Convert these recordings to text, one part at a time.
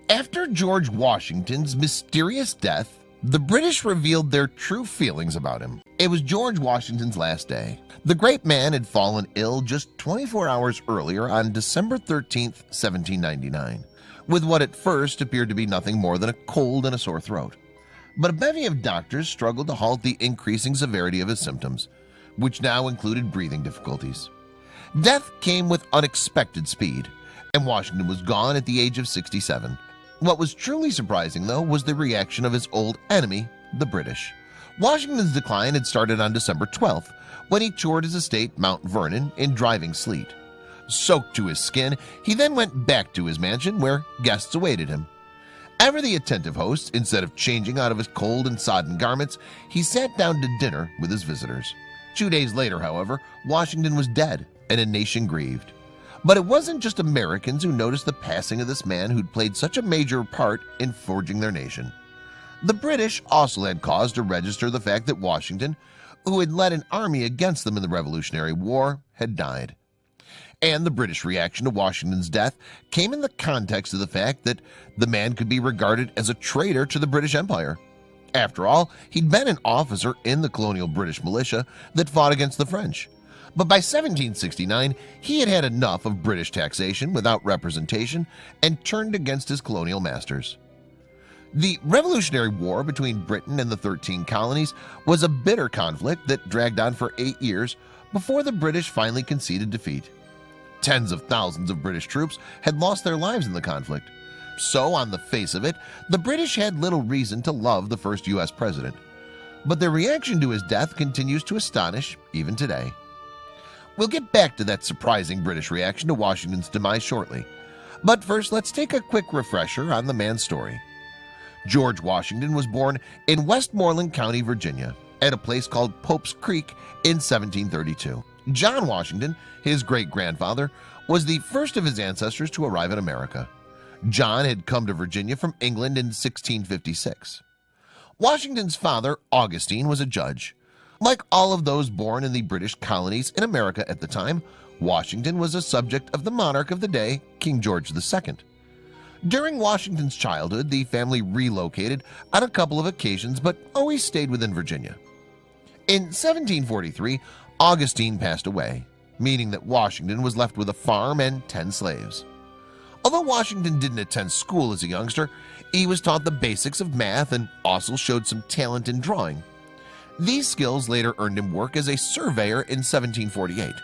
After George Washington's mysterious death, the British revealed their true feelings about him. It was George Washington's last day. The great man had fallen ill just 24 hours earlier on December 13th, 1799, with what at first appeared to be nothing more than a cold and a sore throat. But a bevy of doctors struggled to halt the increasing severity of his symptoms, which now included breathing difficulties. Death came with unexpected speed, and Washington was gone at the age of 67. What was truly surprising, though, was the reaction of his old enemy, the British. Washington's decline had started on December 12th, when he toured his estate, Mount Vernon, in driving sleet. Soaked to his skin, he then went back to his mansion, where guests awaited him. Ever the attentive host, instead of changing out of his cold and sodden garments, he sat down to dinner with his visitors. 2 days later, however, Washington was dead, and a nation grieved. But it wasn't just Americans who noticed the passing of this man who'd played such a major part in forging their nation. The British also had cause to register the fact that Washington, who had led an army against them in the Revolutionary War, had died. And the British reaction to Washington's death came in the context of the fact that the man could be regarded as a traitor to the British Empire. After all, he'd been an officer in the colonial British militia that fought against the French. But by 1769, he had had enough of British taxation without representation and turned against his colonial masters. The Revolutionary War between Britain and the 13 colonies was a bitter conflict that dragged on for 8 years before the British finally conceded defeat. Tens of thousands of British troops had lost their lives in the conflict. So, on the face of it, the British had little reason to love the first U.S. president. But their reaction to his death continues to astonish even today. We'll get back to that surprising British reaction to Washington's demise shortly. But first, let's take a quick refresher on the man's story. George Washington was born in Westmoreland County, Virginia, at a place called Pope's Creek in 1732. John Washington, his great-grandfather, was the first of his ancestors to arrive in America. John had come to Virginia from England in 1656. Washington's father, Augustine, was a judge. Like all of those born in the British colonies in America at the time, Washington was a subject of the monarch of the day, King George II. During Washington's childhood, the family relocated on a couple of occasions but always stayed within Virginia. In 1743, Augustine passed away, meaning that Washington was left with a farm and 10 slaves. Although Washington didn't attend school as a youngster, he was taught the basics of math and also showed some talent in drawing. These skills later earned him work as a surveyor in 1748.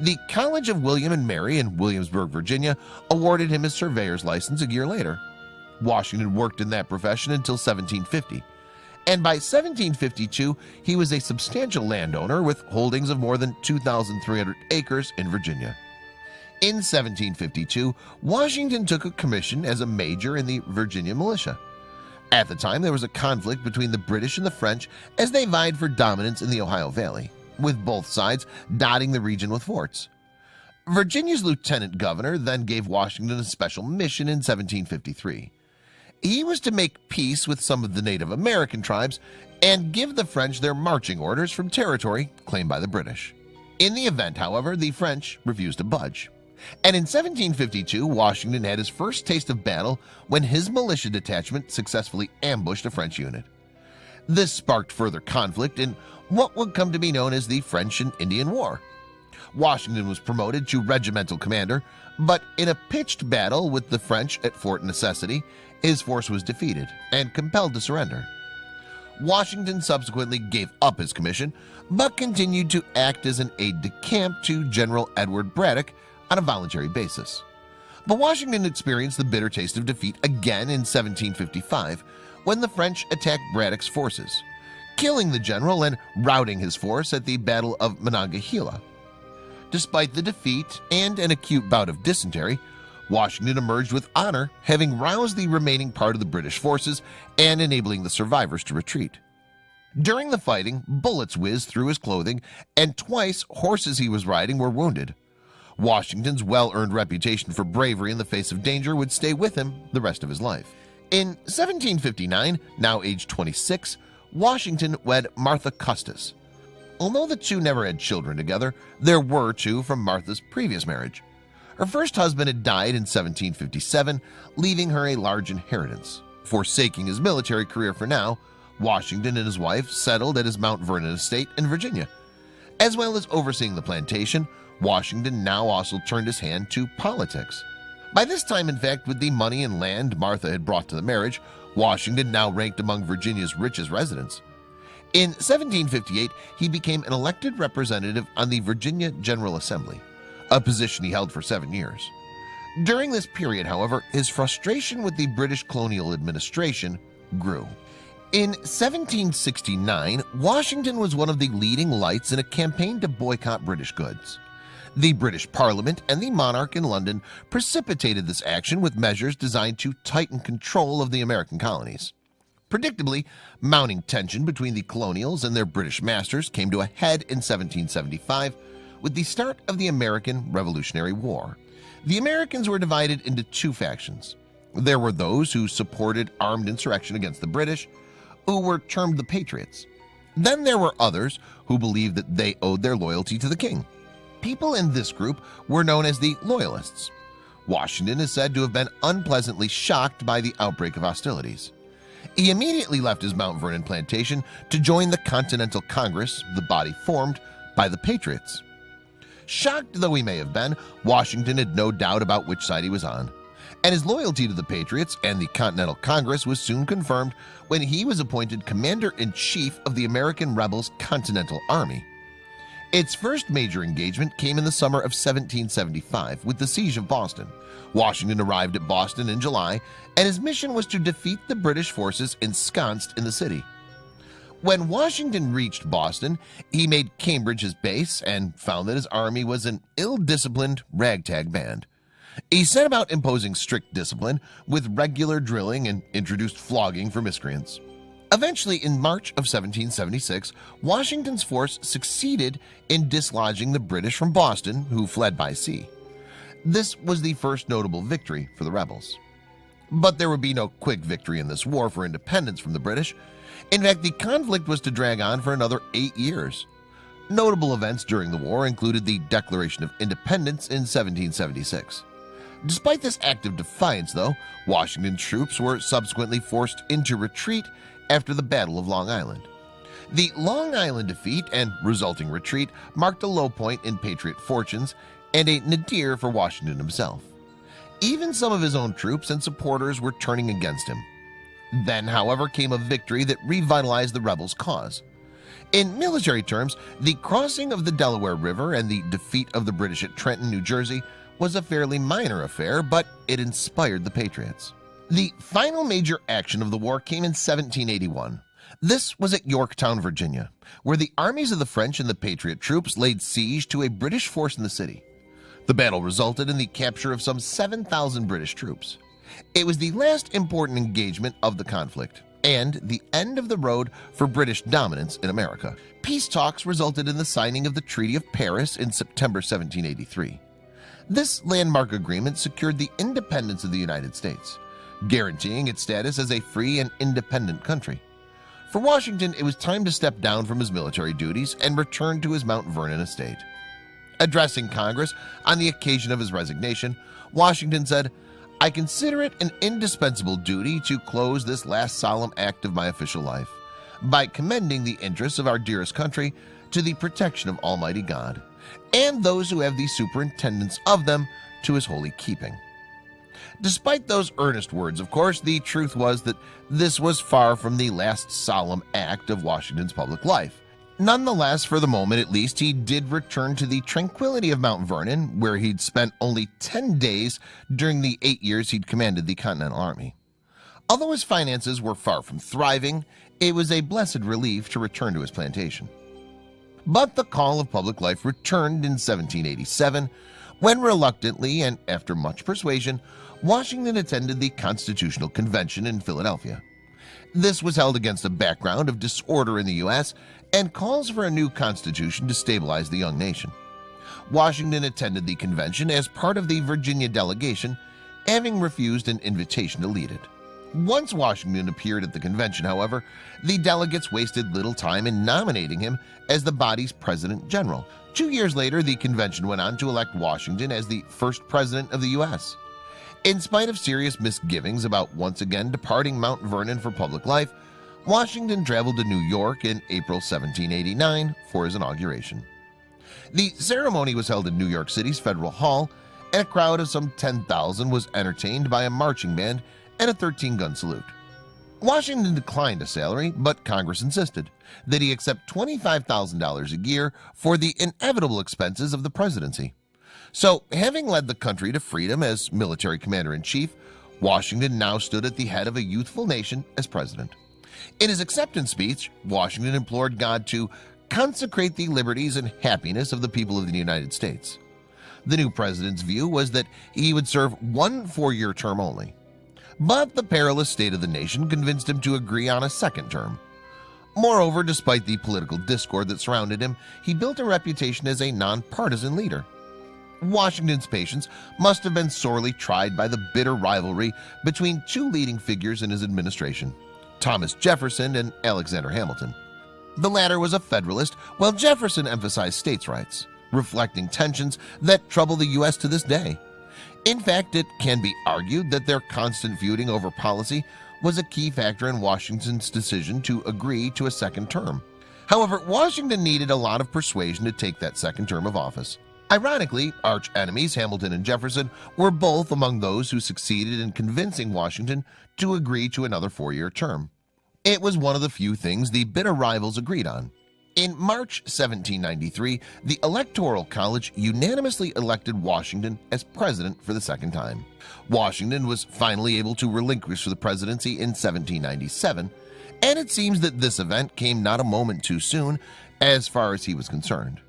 The College of William and Mary in Williamsburg, Virginia, awarded him his surveyor's license a year later. Washington worked in that profession until 1750, and by 1752 he was a substantial landowner with holdings of more than 2,300 acres in Virginia. In 1752, Washington took a commission as a major in the Virginia militia. At the time, there was a conflict between the British and the French as they vied for dominance in the Ohio Valley, with both sides dotting the region with forts. Virginia's lieutenant governor then gave Washington a special mission in 1753. He was to make peace with some of the Native American tribes and give the French their marching orders from territory claimed by the British. In the event, however, the French refused to budge. And in 1752, Washington had his first taste of battle when his militia detachment successfully ambushed a French unit. This sparked further conflict in what would come to be known as the French and Indian War. Washington was promoted to regimental commander, but in a pitched battle with the French at Fort Necessity, his force was defeated and compelled to surrender. Washington subsequently gave up his commission, but continued to act as an aide-de-camp to General Edward Braddock on a voluntary basis. But Washington experienced the bitter taste of defeat again in 1755 when the French attacked Braddock's forces, killing the general and routing his force at the Battle of Monongahela. Despite the defeat and an acute bout of dysentery, Washington emerged with honor, having roused the remaining part of the British forces and enabling the survivors to retreat. During the fighting, bullets whizzed through his clothing, and twice horses he was riding were wounded. Washington's well-earned reputation for bravery in the face of danger would stay with him the rest of his life. In 1759, now aged 26, Washington wed Martha Custis. Although the two never had children together, there were two from Martha's previous marriage. Her first husband had died in 1757, leaving her a large inheritance. Forsaking his military career for now, Washington and his wife settled at his Mount Vernon estate in Virginia. As well as overseeing the plantation, Washington now also turned his hand to politics. By this time, in fact, with the money and land Martha had brought to the marriage, Washington now ranked among Virginia's richest residents. In 1758, he became an elected representative on the Virginia General Assembly, a position he held for 7 years. During this period, however, his frustration with the British colonial administration grew. In 1769, Washington was one of the leading lights in a campaign to boycott British goods. The British Parliament and the monarch in London precipitated this action with measures designed to tighten control of the American colonies. Predictably, mounting tension between the colonials and their British masters came to a head in 1775 with the start of the American Revolutionary War. The Americans were divided into two factions. There were those who supported armed insurrection against the British, who were termed the Patriots. Then there were others who believed that they owed their loyalty to the king. People in this group were known as the Loyalists. Washington is said to have been unpleasantly shocked by the outbreak of hostilities. He immediately left his Mount Vernon plantation to join the Continental Congress, the body formed by the Patriots. Shocked though he may have been, Washington had no doubt about which side he was on, and his loyalty to the Patriots and the Continental Congress was soon confirmed when he was appointed Commander-in-Chief of the American rebels' Continental Army. Its first major engagement came in the summer of 1775 with the siege of Boston. Washington arrived at Boston in July, and his mission was to defeat the British forces ensconced in the city. When Washington reached Boston, he made Cambridge his base and found that his army was an ill-disciplined ragtag band. He set about imposing strict discipline with regular drilling and introduced flogging for miscreants. Eventually, in March of 1776, Washington's force succeeded in dislodging the British from Boston, who fled by sea. This was the first notable victory for the rebels. But there would be no quick victory in this war for independence from the British. In fact, the conflict was to drag on for another 8 years. Notable events during the war included the Declaration of Independence in 1776. Despite this act of defiance, though, Washington's troops were subsequently forced into retreat after the Battle of Long Island. The Long Island defeat and resulting retreat marked a low point in Patriot fortunes and a nadir for Washington himself. Even some of his own troops and supporters were turning against him. Then, however, came a victory that revitalized the rebels' cause. In military terms, the crossing of the Delaware River and the defeat of the British at Trenton, New Jersey was a fairly minor affair, but it inspired the Patriots. The final major action of the war came in 1781. This was at Yorktown, Virginia, where the armies of the French and the Patriot troops laid siege to a British force in the city. The battle resulted in the capture of some 7,000 British troops. It was the last important engagement of the conflict and the end of the road for British dominance in America. Peace talks resulted in the signing of the Treaty of Paris in September 1783. This landmark agreement secured the independence of the United States, guaranteeing its status as a free and independent country. For Washington, it was time to step down from his military duties and return to his Mount Vernon estate. Addressing Congress on the occasion of his resignation, Washington said, "I consider it an indispensable duty to close this last solemn act of my official life by commending the interests of our dearest country to the protection of Almighty God and those who have the superintendence of them to his holy keeping." Despite those earnest words, of course, the truth was that this was far from the last solemn act of Washington's public life. Nonetheless, for the moment at least, he did return to the tranquility of Mount Vernon, where he'd spent only 10 days during the 8 years he'd commanded the Continental Army. Although his finances were far from thriving, it was a blessed relief to return to his plantation. But the call of public life returned in 1787, when reluctantly and after much persuasion, Washington attended the Constitutional Convention in Philadelphia. This was held against a background of disorder in the U.S. and calls for a new constitution to stabilize the young nation. Washington attended the convention as part of the Virginia delegation, having refused an invitation to lead it. Once Washington appeared at the convention, however, the delegates wasted little time in nominating him as the body's president general. 2 years later, the convention went on to elect Washington as the first president of the U.S. In spite of serious misgivings about once again departing Mount Vernon for public life, Washington traveled to New York in April 1789 for his inauguration. The ceremony was held in New York City's Federal Hall, and a crowd of some 10,000 was entertained by a marching band and a 13-gun salute. Washington declined a salary, but Congress insisted that he accept $25,000 a year for the inevitable expenses of the presidency. So, having led the country to freedom as military commander-in-chief, Washington now stood at the head of a youthful nation as president. In his acceptance speech, Washington implored God to consecrate the liberties and happiness of the people of the United States. The new president's view was that he would serve one 4-year term only. But the perilous state of the nation convinced him to agree on a second term. Moreover, despite the political discord that surrounded him, he built a reputation as a nonpartisan leader. Washington's patience must have been sorely tried by the bitter rivalry between two leading figures in his administration, Thomas Jefferson and Alexander Hamilton. The latter was a Federalist, while Jefferson emphasized states' rights, reflecting tensions that trouble the U.S. to this day. In fact, it can be argued that their constant feuding over policy was a key factor in Washington's decision to agree to a second term. However, Washington needed a lot of persuasion to take that second term of office. Ironically, arch enemies Hamilton and Jefferson were both among those who succeeded in convincing Washington to agree to another 4-year term. It was one of the few things the bitter rivals agreed on. In March 1793, the Electoral College unanimously elected Washington as president for the second time. Washington was finally able to relinquish the presidency in 1797, and it seems that this event came not a moment too soon as far as he was concerned.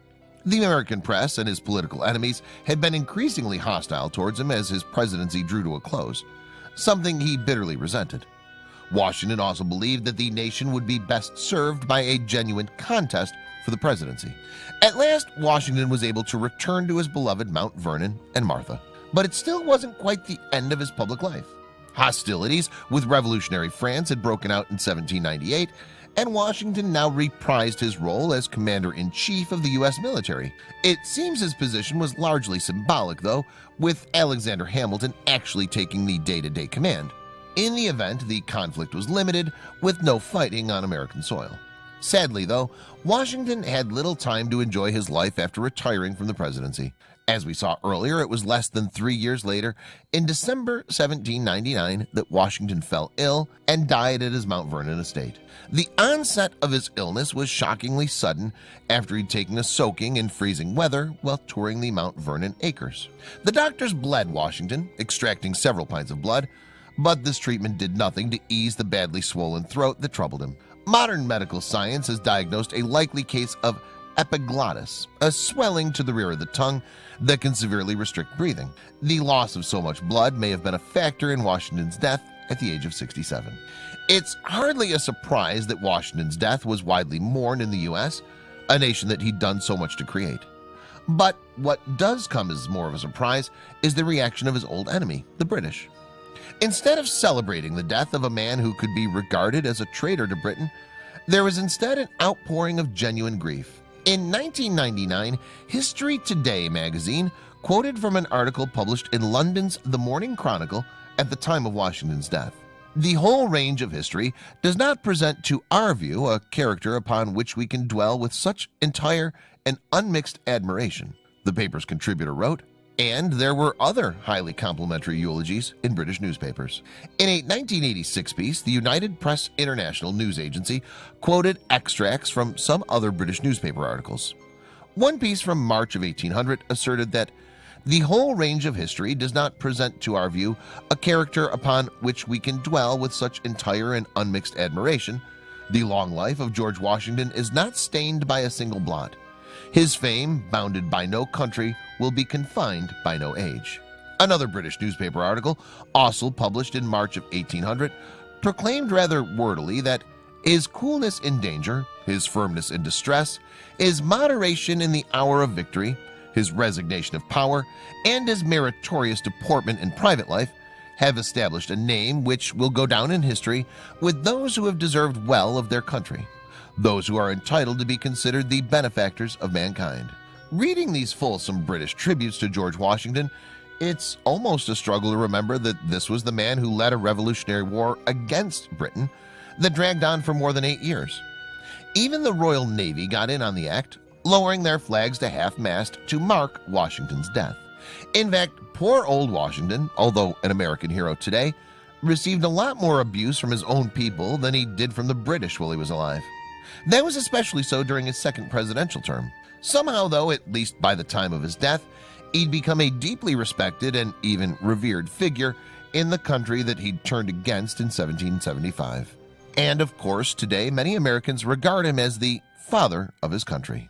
The American press and his political enemies had been increasingly hostile towards him as his presidency drew to a close, something he bitterly resented. Washington also believed that the nation would be best served by a genuine contest for the presidency. At last, Washington was able to return to his beloved Mount Vernon and Martha, but it still wasn't quite the end of his public life. Hostilities with revolutionary France had broken out in 1798, and Washington now reprised his role as commander-in-chief of the U.S. military. It seems his position was largely symbolic, though, with Alexander Hamilton actually taking the day-to-day command. In the event, the conflict was limited, with no fighting on American soil. Sadly, though, Washington had little time to enjoy his life after retiring from the presidency. As we saw earlier, it was less than 3 years later, in December 1799, that Washington fell ill and died at his Mount Vernon estate. The onset of his illness was shockingly sudden after he'd taken a soaking in freezing weather while touring the Mount Vernon acres. The doctors bled Washington, extracting several pints of blood, but this treatment did nothing to ease the badly swollen throat that troubled him. Modern medical science has diagnosed a likely case of epiglottis, a swelling to the rear of the tongue that can severely restrict breathing. The loss of so much blood may have been a factor in Washington's death at the age of 67. It's hardly a surprise that Washington's death was widely mourned in the U.S., a nation that he'd done so much to create. But what does come as more of a surprise is the reaction of his old enemy, the British. Instead of celebrating the death of a man who could be regarded as a traitor to Britain, there was instead an outpouring of genuine grief. In 1999, History Today magazine quoted from an article published in London's The Morning Chronicle at the time of Washington's death. The whole range of history does not present to our view a character upon which we can dwell with such entire and unmixed admiration, the paper's contributor wrote, and there were other highly complimentary eulogies in British newspapers. In a 1986 piece, the United Press International news agency quoted extracts from some other British newspaper articles. One piece from March of 1800 asserted that the whole range of history does not present to our view a character upon which we can dwell with such entire and unmixed admiration. The long life of George Washington is not stained by a single blot. His fame, bounded by no country, will be confined by no age. Another British newspaper article, also published in March of 1800, proclaimed rather wordily that his coolness in danger, his firmness in distress, his moderation in the hour of victory, his resignation of power, and his meritorious deportment in private life have established a name which will go down in history with those who have deserved well of their country, those who are entitled to be considered the benefactors of mankind. Reading these fulsome British tributes to George Washington, it's almost a struggle to remember that this was the man who led a revolutionary war against Britain that dragged on for more than 8 years. Even the Royal Navy got in on the act, lowering their flags to half-mast to mark Washington's death. In fact, poor old Washington, although an American hero today, received a lot more abuse from his own people than he did from the British while he was alive. That was especially so during his second presidential term. Somehow, though, at least by the time of his death, he'd become a deeply respected and even revered figure in the country that he'd turned against in 1775. And of course, today many Americans regard him as the father of his country.